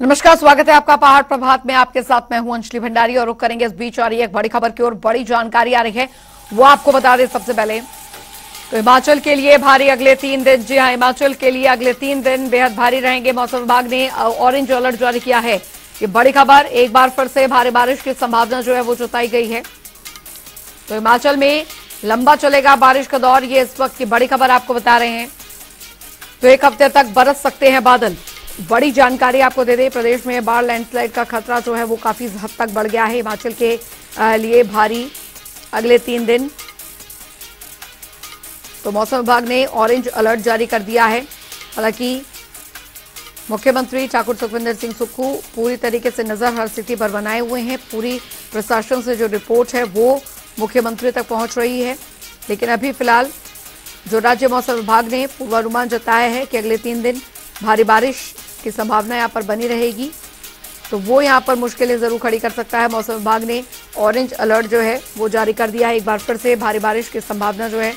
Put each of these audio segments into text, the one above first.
नमस्कार, स्वागत है आपका पहाड़ प्रभात में। आपके साथ मैं हूं अंजलि भंडारी और रुक करेंगे इस बीच आ रही है एक बड़ी खबर की ओर। बड़ी जानकारी आ रही है, वो आपको बता दें। सबसे पहले तो हिमाचल के लिए भारी अगले 3 दिन। जी हां, हिमाचल के लिए अगले 3 दिन बेहद भारी रहेंगे। मौसम विभाग ने ऑरेंज अलर्ट जारी किया है। ये बड़ी खबर, एक बार फिर से भारी बारिश की संभावना जो है वो जताई गई है। तो हिमाचल में लंबा चलेगा बारिश का दौर, ये इस वक्त की बड़ी खबर आपको बता रहे हैं। तो एक हफ्ते तक बरस सकते हैं बादल। बड़ी जानकारी आपको दे दें, प्रदेश में बाढ़ लैंडस्लाइड का खतरा जो है वो काफी हद तक बढ़ गया है। हिमाचल के लिए भारी अगले 3 दिन। तो मौसम विभाग ने ऑरेंज अलर्ट जारी कर दिया है। हालांकि मुख्यमंत्री ठाकुर सुखविंदर सिंह सुक्खू पूरी तरीके से नजर हर स्थिति पर बनाए हुए हैं। पूरी प्रशासन से जो रिपोर्ट है वो मुख्यमंत्री तक पहुंच रही है। लेकिन अभी फिलहाल जो राज्य मौसम विभाग ने पूर्वानुमान जताया है कि अगले 3 दिन भारी बारिश की संभावना यहां पर बनी रहेगी, तो वो यहां पर मुश्किलें जरूर खड़ी कर सकता है। मौसम विभाग ने ऑरेंज अलर्ट जो है वो जारी कर दिया है। एक बार फिर से भारी बारिश की संभावना जो है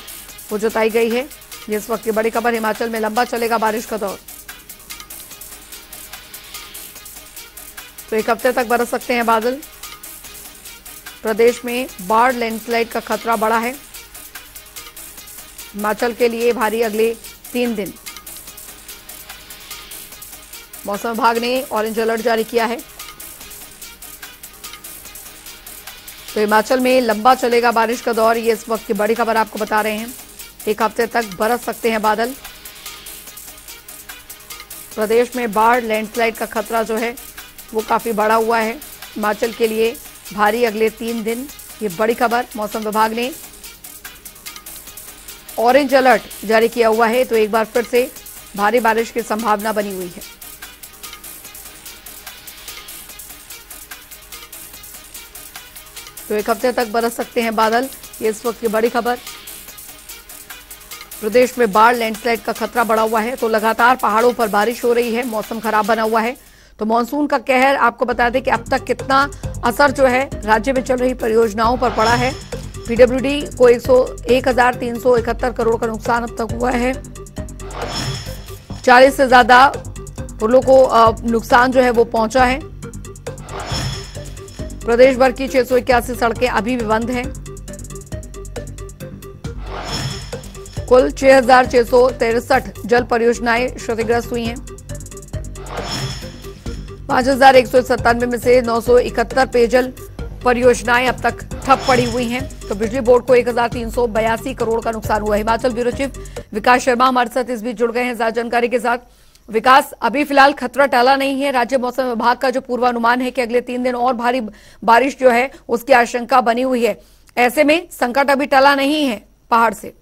वो जताई गई है। जिस वक्त की बड़ी खबर, हिमाचल में लंबा चलेगा बारिश का दौर। तो एक हफ्ते तक बरस सकते हैं बादल। प्रदेश में बाढ़ लैंडस्लाइड का खतरा बढ़ा है। हिमाचल के लिए भारी अगले 3 दिन। मौसम विभाग ने ऑरेंज अलर्ट जारी किया है। तो हिमाचल में लंबा चलेगा बारिश का दौर, ये इस वक्त की बड़ी खबर आपको बता रहे हैं। एक हफ्ते तक बरस सकते हैं बादल। प्रदेश में बाढ़ लैंडस्लाइड का खतरा जो है वो काफी बढ़ा हुआ है। हिमाचल के लिए भारी अगले 3 दिन, ये बड़ी खबर। मौसम विभाग ने ऑरेंज अलर्ट जारी किया हुआ है। तो एक बार फिर से भारी बारिश की संभावना बनी हुई है। तो एक हफ्ते तक बरस सकते हैं बादल, ये इस वक्त की बड़ी खबर। प्रदेश में बाढ़ लैंडस्लाइड का खतरा बढ़ा हुआ है। तो लगातार पहाड़ों पर बारिश हो रही है, मौसम खराब बना हुआ है। तो मानसून का कहर, आपको बता दें कि अब तक कितना असर जो है राज्य में चल रही परियोजनाओं पर पड़ा है। पीडब्ल्यूडी को 1,371 करोड़ का नुकसान अब तक हुआ है। 40 से ज्यादा पुलों को नुकसान जो है वो पहुंचा है। प्रदेश भर की 681 सड़कें अभी भी बंद हैं। कुल 6,663 जल परियोजनाएं क्षतिग्रस्त हुई हैं। 5,197 में से 971 पेयजल परियोजनाएं अब तक ठप पड़ी हुई हैं। तो बिजली बोर्ड को 1,382 करोड़ का नुकसान हुआ। हिमाचल ब्यूरो चीफ विकास शर्मा हमारे साथ इस बीच जुड़ गए हैं ज्यादा जानकारी के साथ। विकास, अभी फिलहाल खतरा टला नहीं है। राज्य मौसम विभाग का जो पूर्वानुमान है कि अगले 3 दिन और भारी बारिश जो है उसकी आशंका बनी हुई है। ऐसे में संकट अभी टला नहीं है पहाड़ से।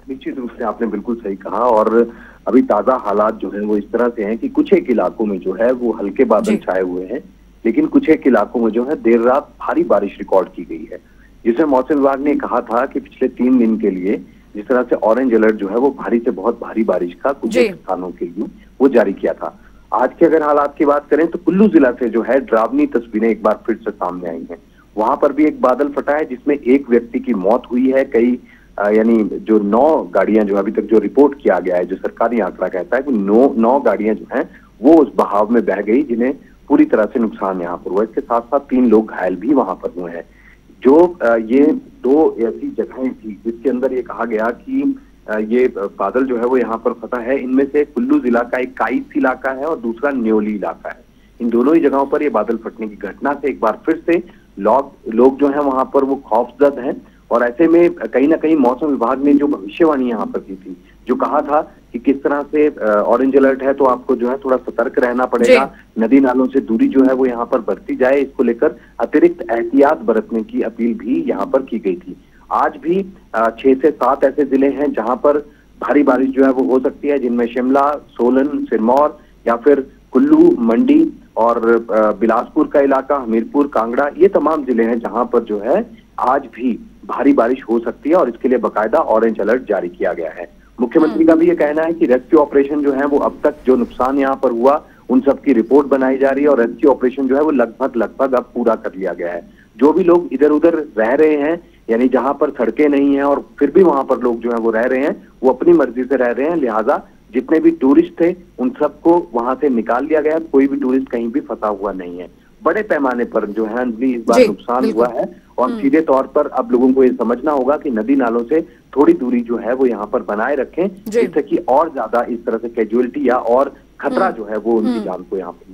निश्चित रूप से आपने बिल्कुल सही कहा। और अभी ताजा हालात जो है वो इस तरह से हैं कि कुछ एक इलाकों में जो है वो हल्के बादल छाए हुए हैं, लेकिन कुछ एक इलाकों में जो है देर रात भारी बारिश रिकॉर्ड की गई है। जिसमें मौसम विभाग ने कहा था कि पिछले 3 दिन के लिए जिस तरह से ऑरेंज अलर्ट जो है वो भारी से बहुत भारी बारिश का कुछ एक स्थानों के लिए वो जारी किया था। आज के अगर हालात की बात करें तो कुल्लू जिला से जो है डरावनी तस्वीरें एक बार फिर से सामने आई हैं। वहां पर भी एक बादल फटा है जिसमें एक व्यक्ति की मौत हुई है। कई यानी जो 9 गाड़ियां जो अभी तक जो रिपोर्ट किया गया है, जो सरकारी आंकड़ा कहता है कि 9 गाड़ियां जो हैं वो उस बहाव में बह गई, जिन्हें पूरी तरह से नुकसान यहाँ पर हुआ। इसके साथ साथ 3 लोग घायल भी वहां पर हुए हैं। जो ये 2 ऐसी जगहें थी जिसके अंदर ये कहा गया कि ये बादल जो है वो यहाँ पर फटा है। इनमें से कुल्लू जिला का एक काइस इलाका है और दूसरा न्योली इलाका है। इन दोनों ही जगहों पर ये बादल फटने की घटना से एक बार फिर से लोग जो है वहां पर वो खौफजद हैं। और ऐसे में कहीं ना कहीं मौसम विभाग ने जो भविष्यवाणी यहाँ पर की थी, जो कहा था कि किस तरह से ऑरेंज अलर्ट है तो आपको जो है थोड़ा सतर्क रहना पड़ेगा, नदी नालों से दूरी जो है वो यहाँ पर बरती जाए, इसको लेकर अतिरिक्त एहतियात बरतने की अपील भी यहाँ पर की गई थी। आज भी 6 से 7 ऐसे जिले हैं जहां पर भारी बारिश जो है वो हो सकती है, जिनमें शिमला, सोलन, सिरमौर या फिर कुल्लू, मंडी और बिलासपुर का इलाका, हमीरपुर, कांगड़ा, ये तमाम जिले हैं जहां पर जो है आज भी भारी बारिश हो सकती है और इसके लिए बाकायदा ऑरेंज अलर्ट जारी किया गया है। मुख्यमंत्री का भी ये कहना है कि रेस्क्यू ऑपरेशन जो है वो अब तक जो नुकसान यहाँ पर हुआ उन सब की रिपोर्ट बनाई जा रही है और रेस्क्यू ऑपरेशन जो है वो लगभग अब पूरा कर लिया गया है। जो भी लोग इधर उधर रह रहे हैं, यानी जहां पर सड़कें नहीं है और फिर भी वहां पर लोग जो है वो रह रहे हैं, वो अपनी मर्जी से रह रहे हैं, लिहाजा जितने भी टूरिस्ट थे उन सबको वहां से निकाल लिया गया। कोई भी टूरिस्ट कहीं भी फंसा हुआ नहीं है। बड़े पैमाने पर जो है अंजलि इस बार नुकसान हुआ है और सीधे तौर पर अब लोगों को ये समझना होगा कि नदी नालों से थोड़ी दूरी जो है वो यहाँ पर बनाए रखें, जिससे कि और ज्यादा इस तरह से कैजुअलिटी या और खतरा जो है वो उनकी जान को यहाँ पर।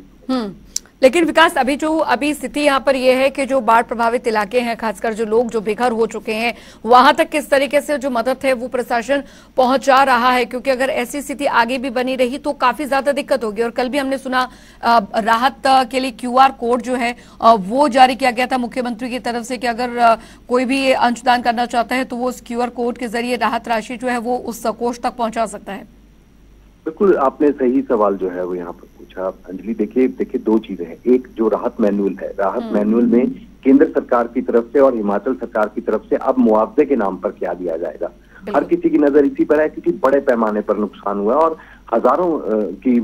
लेकिन विकास, अभी स्थिति यहाँ पर यह है कि जो बाढ़ प्रभावित इलाके हैं, खासकर जो लोग जो बेघर हो चुके हैं, वहां तक किस तरीके से जो मदद है वो प्रशासन पहुंचा रहा है? क्योंकि अगर ऐसी स्थिति आगे भी बनी रही तो काफी ज्यादा दिक्कत होगी। और कल भी हमने सुना राहत के लिए QR कोड जो है वो जारी किया गया था मुख्यमंत्री की तरफ से कि अगर कोई भी अंशदान करना चाहता है तो वो उस QR कोड के जरिए राहत राशि जो है वो उस कोष तक पहुंचा सकता है। बिल्कुल, आपने सही सवाल जो है वो यहाँ पर पूछा अंजलि। देखिए दो चीजें हैं। एक जो राहत मैनुअल है, राहत मैनुअल में केंद्र सरकार की तरफ से और हिमाचल सरकार की तरफ से अब मुआवजे के नाम पर क्या दिया जाएगा। हर किसी की नजर इसी पर है क्योंकि बड़े पैमाने पर नुकसान हुआ और हजारों की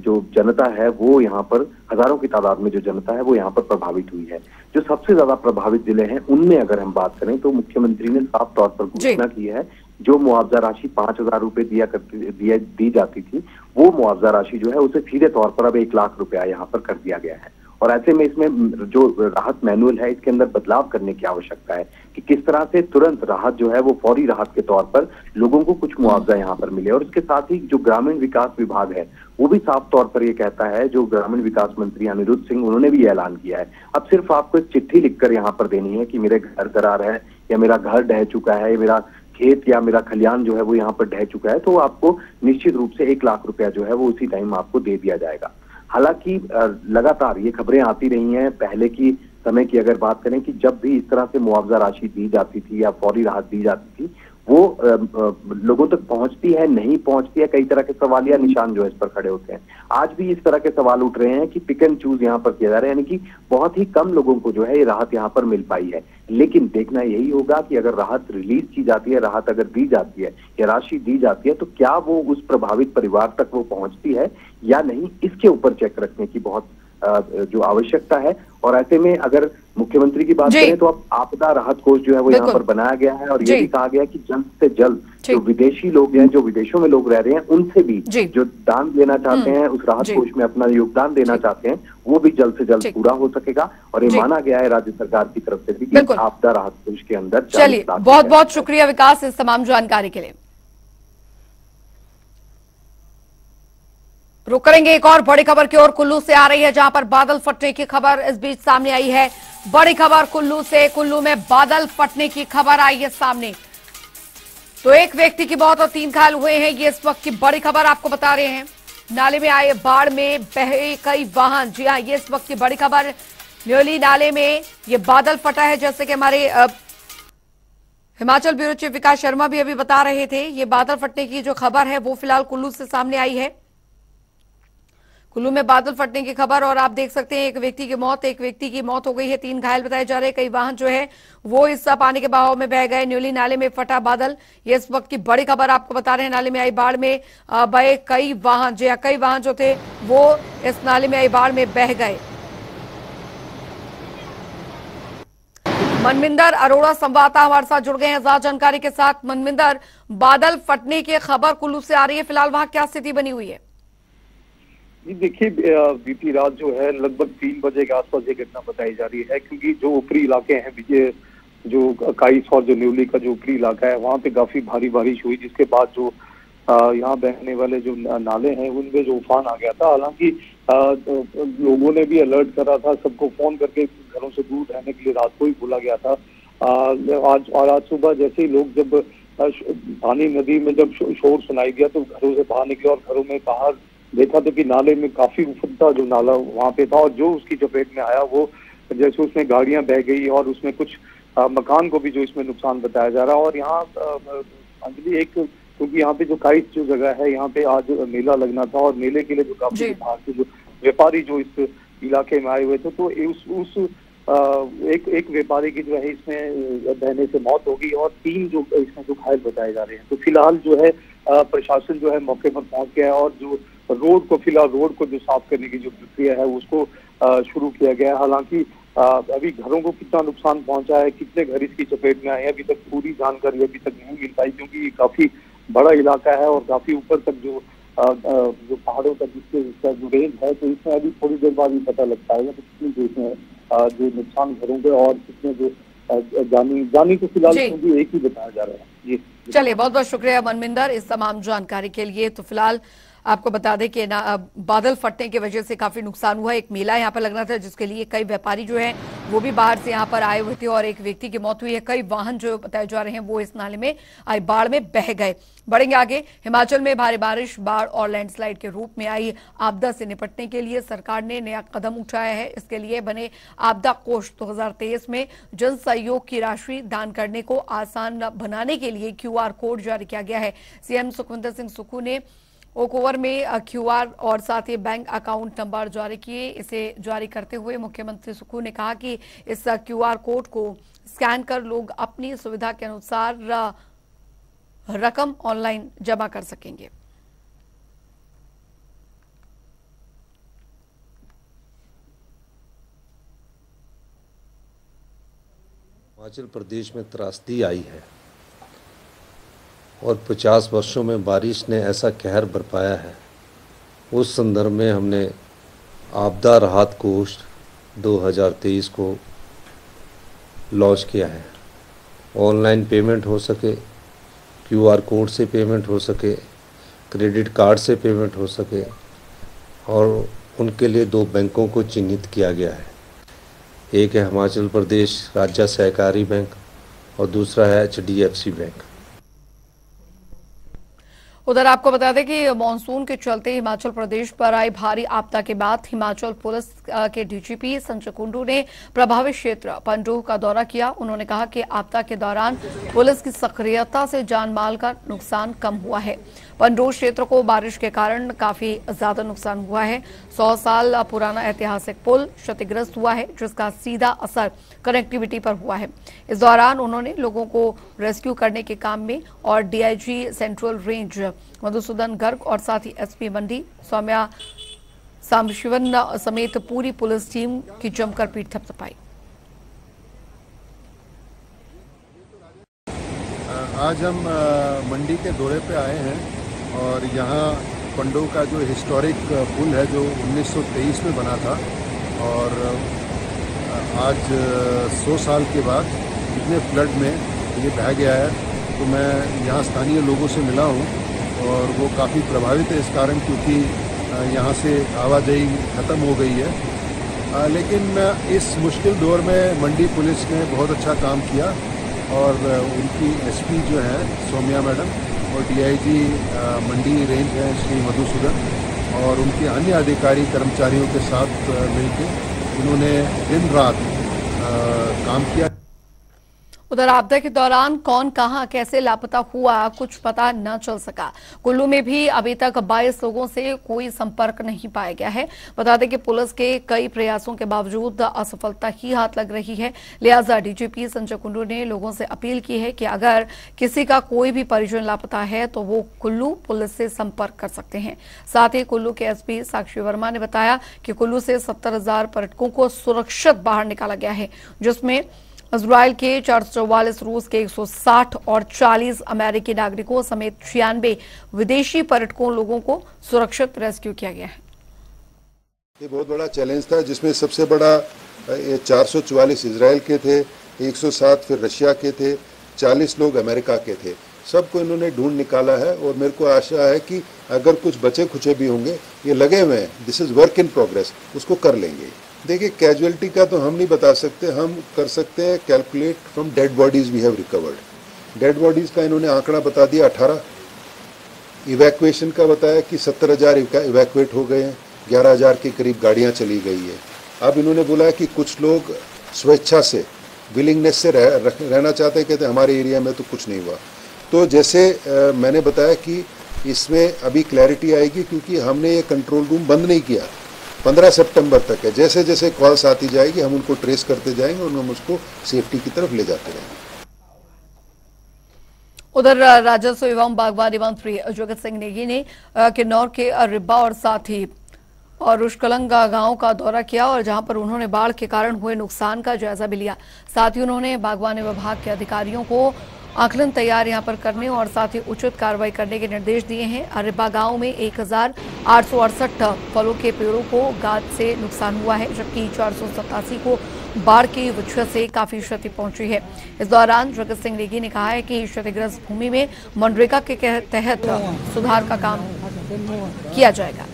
जो जनता है वो यहाँ पर, हजारों की तादाद में जो जनता है वो यहाँ पर प्रभावित हुई है। जो सबसे ज्यादा प्रभावित जिले हैं उनमें अगर हम बात करें तो मुख्यमंत्री ने साफ तौर पर घोषणा की है, जो मुआवजा राशि 5,000 रुपए दी जाती थी वो मुआवजा राशि जो है उसे सीधे तौर पर अब 1 लाख रुपया यहाँ पर कर दिया गया है। और ऐसे में इसमें जो राहत मैनुअल है इसके अंदर बदलाव करने की आवश्यकता है कि किस तरह से तुरंत राहत जो है वो फौरी राहत के तौर पर लोगों को कुछ मुआवजा यहाँ पर मिले। और इसके साथ ही जो ग्रामीण विकास विभाग है वो भी साफ तौर पर ये कहता है, जो ग्रामीण विकास मंत्री अनिरुद्ध सिंह उन्होंने भी ऐलान किया है, अब सिर्फ आपको एक चिट्ठी लिखकर यहाँ पर देनी है कि मेरे घर दरार है या मेरा घर ढह चुका है, मेरा खेत या मेरा खलियान जो है वो यहाँ पर ढह चुका है, तो आपको निश्चित रूप से 1 लाख रुपया जो है वो उसी टाइम आपको दे दिया जाएगा। हालांकि लगातार ये खबरें आती रही हैं। पहले की समय की अगर बात करें कि जब भी इस तरह से मुआवजा राशि दी जाती थी या फौरी राहत दी जाती थी वो लोगों तक पहुंचती है, नहीं पहुंचती है, कई तरह के सवालिया निशान जो है इस पर खड़े होते हैं। आज भी इस तरह के सवाल उठ रहे हैं कि पिक एंड चूज यहाँ पर किया जा रहा है, यानी कि बहुत ही कम लोगों को जो है ये राहत यहाँ पर मिल पाई है। लेकिन देखना यही होगा कि अगर राहत रिलीज की जाती है, राहत अगर दी जाती है या राशि दी जाती है तो क्या वो उस प्रभावित परिवार तक वो पहुंचती है या नहीं, इसके ऊपर चेक रखने की बहुत जो आवश्यकता है। और ऐसे में अगर मुख्यमंत्री की बात करें तो अब आपदा राहत कोष जो है वो यहाँ पर बनाया गया है और ये भी कहा गया है कि जल्द से जल्द जो विदेशी लोग हैं, जो विदेशों में लोग रह रहे हैं, उनसे भी जो दान देना चाहते हैं, उस राहत कोष में अपना योगदान देना चाहते हैं, वो भी जल्द से जल्द पूरा हो सकेगा। और ये माना गया है राज्य सरकार की तरफ से भी कि आपदा राहत कोष के अंदर। चलिए, बहुत बहुत शुक्रिया विकास इस तमाम जानकारी के लिए। रुक करेंगे एक और बड़ी खबर की ओर। कुल्लू से आ रही है जहां पर बादल फटने की खबर इस बीच सामने आई है। बड़ी खबर कुल्लू से, कुल्लू में बादल फटने की खबर आई है सामने। तो एक व्यक्ति की मौत और 3 घायल हुए हैं, ये इस वक्त की बड़ी खबर आपको बता रहे हैं। नाले में आए बाढ़ में बहे कई वाहन, जी हाँ ये इस वक्त की बड़ी खबर। न्योली नाले में ये बादल फटा है, जैसे कि हमारे हिमाचल ब्यूरो चीफ विकास शर्मा भी अभी बता रहे थे। ये बादल फटने की जो खबर है वो फिलहाल कुल्लू से सामने आई है। कुल्लू में बादल फटने की खबर और आप देख सकते हैं एक व्यक्ति की मौत हो गई है, 3 घायल बताए जा रहे हैं। कई वाहन जो है वो इस पानी के बहाव में बह गए। न्योली नाले में फटा बादल, ये इस वक्त की बड़ी खबर आपको बता रहे हैं। नाले में आई बाढ़ में बहे कई वाहन, जी कई वाहन जो थे वो इस नाले में आई बाढ़ में बह गए। मनविंदर अरोड़ा संवाददाता हमारे साथ जुड़ गए हैं ज्यादा जानकारी के साथ। मनविंदर, बादल फटने की खबर कुल्लू से आ रही है, फिलहाल वहां क्या स्थिति बनी हुई है? जी देखिए, बीती रात जो है लगभग 3 बजे के आसपास ये घटना बताई जा रही है, क्योंकि जो ऊपरी इलाके हैं विजय, जो काइस और जो न्योली का जो ऊपरी इलाका है वहाँ पे काफी भारी बारिश हुई, जिसके बाद जो यहाँ बहने वाले जो नाले हैं उनमें जो उफान आ गया था। हालांकि लोगों ने भी अलर्ट करा था, सबको फोन करके घरों से दूर रहने के लिए रात को ही बोला गया था। आज सुबह जैसे ही लोग जब पानी नदी में जब शोर सुनाई दिया तो घरों से बाहर निकले और घरों में बाहर देखा तो कि नाले में काफी उफनता जो नाला वहाँ पे था और जो उसकी चपेट में आया वो जैसे उसमें गाड़ियां बह गई और उसमें कुछ मकान को भी जो इसमें नुकसान बताया जा रहा है। और यहाँ अंजलि एक, क्योंकि यहाँ पे जो काइस जो जगह है यहाँ पे आज मेला लगना था और मेले के लिए जो काफी बाहर से जो व्यापारी जो इस इलाके में आए हुए थे, तो एक व्यापारी की जो है इसमें बहने से मौत होगी और 3 जो इसमें जो घायल बताए जा रहे हैं। तो फिलहाल जो है प्रशासन जो है मौके पर पहुंच गया है और जो रोड को जो साफ करने की जो प्रक्रिया है उसको शुरू किया गया है। हालांकि अभी घरों को कितना नुकसान पहुंचा है, कितने घर इसकी चपेट में आए हैं, अभी तक पूरी जानकारी अभी तक नहीं मिल पाई, क्योंकि ये काफी बड़ा इलाका है और काफी ऊपर तक जो जो पहाड़ों का जिसका जो रेंज है, तो इसमें अभी थोड़ी देर बाद ही पता लग पाएगा तो कितनी जो इसमें जो नुकसान घरों के और कितने जो जानी तो फिलहाल क्योंकि एक ही बताया जा रहा है। जी चलिए, बहुत बहुत शुक्रिया मनमिंदर इस तमाम जानकारी के लिए। तो फिलहाल आपको बता दें कि बादल फटने की वजह से काफी नुकसान हुआ। एक मेला यहाँ पर लगना था जिसके लिए कई व्यापारी जो हैं वो भी बाहर से यहाँ पर आए हुए थे और एक व्यक्ति की मौत हुई है। कई वाहन जो बताए जा रहे हैं वो इस नाले में आई बाढ़ में बह गए। बढ़ेंगे आगे। हिमाचल में भारी बारिश, बाढ़ और लैंडस्लाइड के रूप में आई आपदा से निपटने के लिए सरकार ने नया कदम उठाया है। इसके लिए बने आपदा कोष 2023 में जन सहयोग की राशि दान करने को आसान बनाने के लिए QR कोड जारी किया गया है। सीएम सुखविंदर सिंह सुक्खू ने ओक ओवर में QR और साथ ही बैंक अकाउंट नंबर जारी किए। इसे जारी करते हुए मुख्यमंत्री सुक्खू ने कहा कि इस QR कोड को स्कैन कर लोग अपनी सुविधा के अनुसार रकम ऑनलाइन जमा कर सकेंगे। हिमाचल प्रदेश में त्रासदी आई है और 50 वर्षों में बारिश ने ऐसा कहर बरपाया है। उस संदर्भ में हमने आपदा राहत कोष 2023 को लॉन्च किया है। ऑनलाइन पेमेंट हो सके, QR कोड से पेमेंट हो सके, क्रेडिट कार्ड से पेमेंट हो सके और उनके लिए 2 बैंकों को चिन्हित किया गया है। एक है हिमाचल प्रदेश राज्य सहकारी बैंक और दूसरा है HDFC बैंक। उधर आपको बता दें कि मानसून के चलते हिमाचल प्रदेश पर आई भारी आपदा के बाद हिमाचल पुलिस के DGP संजय कुंडू ने प्रभावित क्षेत्र पंडोह का दौरा किया। उन्होंने कहा कि आपदा के दौरान पुलिस की सक्रियता से जान माल का नुकसान कम हुआ है। पंडोह क्षेत्र को बारिश के कारण काफी ज्यादा नुकसान हुआ है। 100 साल पुराना ऐतिहासिक पुल क्षतिग्रस्त हुआ है जिसका सीधा असर कनेक्टिविटी पर हुआ है। इस दौरान उन्होंने लोगों को रेस्क्यू करने के काम में और DIG central range Madhusudan Garg और साथ ही SP मंडी सौम्या सांबशिवन समेत पूरी पुलिस टीम की जमकर पीठ थपथपाई। आज हम मंडी के दौरे पे आए हैं और यहाँ पंडोह का जो हिस्टोरिक पुल है जो 1923 में बना था और आज 100 साल के बाद इतने फ्लड में ये बह गया है। तो मैं यहाँ स्थानीय लोगों से मिला हूँ और वो काफ़ी प्रभावित है इस कारण, क्योंकि यहाँ से आवाजाही ख़त्म हो गई है। लेकिन इस मुश्किल दौर में मंडी पुलिस ने बहुत अच्छा काम किया और उनकी SP जो है सौम्या मैडम और DIG मंडी रेंज है श्री मधुसूदन और उनके अन्य अधिकारी कर्मचारियों के साथ मिलकर उन्होंने दिन रात काम किया। उधर आपदा के दौरान कौन कहां कैसे लापता हुआ कुछ पता न चल सका। कुल्लू में भी अभी तक 22 लोगों से कोई संपर्क नहीं पाया गया है। बता दें कि पुलिस के कई प्रयासों के बावजूद असफलता ही हाथ लग रही है। लिहाजा DGP संजय कुंडू ने लोगों से अपील की है कि अगर किसी का कोई भी परिजन लापता है तो वो कुल्लू पुलिस से संपर्क कर सकते हैं। साथ ही कुल्लू के SP साक्षी वर्मा ने बताया कि कुल्लू से 70,000 पर्यटकों को सुरक्षित बाहर निकाला गया है, जिसमें इजराइल के 444, रूस के 160 और 40 अमेरिकी नागरिकों समेत 96 विदेशी पर्यटकों लोगों को सुरक्षित रेस्क्यू किया गया है। ये बहुत बड़ा चैलेंज था जिसमें सबसे बड़ा 444 इजराइल के थे, 107 फिर रशिया के थे, 40 लोग अमेरिका के थे। सबको इन्होंने ढूंढ निकाला है और मेरे को आशा है कि अगर कुछ बचे खुचे भी होंगे, ये लगे हुए हैं, this is work in progress, उसको कर लेंगे। देखिए कैजुअलिटी का तो हम नहीं बता सकते, हम कर सकते हैं calculate from dead bodies we have recovered. Dead bodies का इन्होंने आंकड़ा बता दिया 18, इवैक्यूएशन का बताया कि 70,000 इवैक्यूएट हो गए हैं, 11,000 के करीब गाड़ियां चली गई है। अब इन्होंने बोला कि कुछ लोग स्वेच्छा से विलिंगनेस से रहना चाहते हैं, कहते हमारे एरिया में तो कुछ नहीं हुआ। तो जैसे मैंने बताया कि इसमें अभी क्लैरिटी आएगी क्योंकि हमने ये कंट्रोल रूम बंद नहीं किया, 15 सितंबर तक है। जैसे जैसे कॉल्स आती जाएगी हम उनको ट्रेस करते जाएंगे और हम उसको सेफ्टी की तरफ ले जाते रहेंगे। उधर राजस्व एवं बागवानी मंत्री जगत सिंह नेगी ने किन्नौर के रिब्बा और साथ ही और रुशकलंगा गांव का दौरा किया और जहां पर उन्होंने बाढ़ के कारण हुए नुकसान का जायजा भी लिया। साथ ही उन्होंने बागवानी विभाग के अधिकारियों को आकलन तैयार यहां पर करने और साथ ही उचित कार्रवाई करने के निर्देश दिए हैं। अरिब्बा गांव में 1868 फलों के पेड़ों को गाद से नुकसान हुआ है, जबकि 487 को बाढ़ की वजह से काफी क्षति पहुंची है। इस दौरान जगत सिंह नेगी ने कहा है कि क्षतिग्रस्त भूमि में मनरेगा के तहत सुधार का काम किया जाएगा।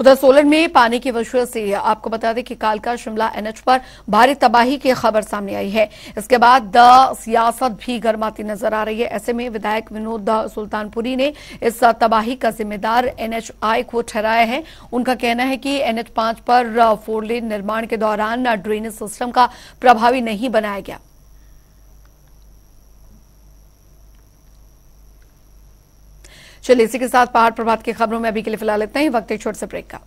उधर सोलन में पानी की वजह से आपको बता दें कि कालका शिमला एनएच पर भारी तबाही की खबर सामने आई है। इसके बाद सियासत भी गर्माती नजर आ रही है। ऐसे में विधायक विनोद सुल्तानपुरी ने इस तबाही का जिम्मेदार एनएचआई को ठहराया है। उनका कहना है कि एनएच 5 पर 4 लेन निर्माण के दौरान ड्रेनेज सिस्टम का प्रभावी नहीं बनाया गया। चलिए इसी के साथ पहाड़ प्रभात की खबरों में अभी के लिए फिलहाल इतना ही। वक्त एक छोटे से ब्रेक का।